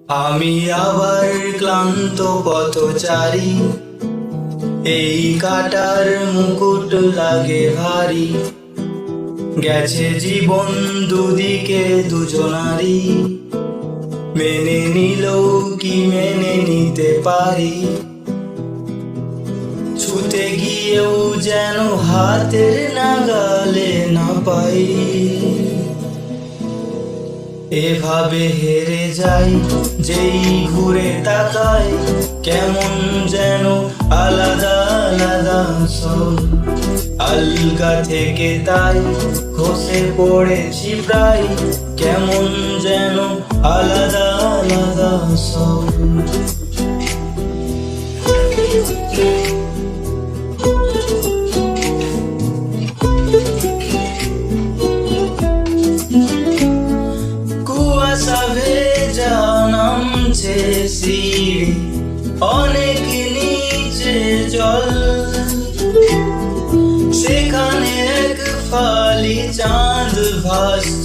আমি আবার ক্লান্ত পথচারী, এই কাটার মুকুট লাগে ভারী। গেছে জীবন দুদিকে দুজনারই, মেনে নিলেও কি মেনে নিতে পারি? ছুতে গিয়েও যেন হাতের নাগালে না পাই। এভাবে হেরে যাই যেই ঘুরে তাকাই, কেমন যেন আলাদা আলাদা সব। আলগা থেকে তাই খসে পড়েছি প্রায়, কেমন যেন আলাদা আলাদা সব। কুয়াশা ভেজা নামছে সিঁড়ি, অনেক নিচে জল। সেখানে এক ফালি চাঁদ ভাসছে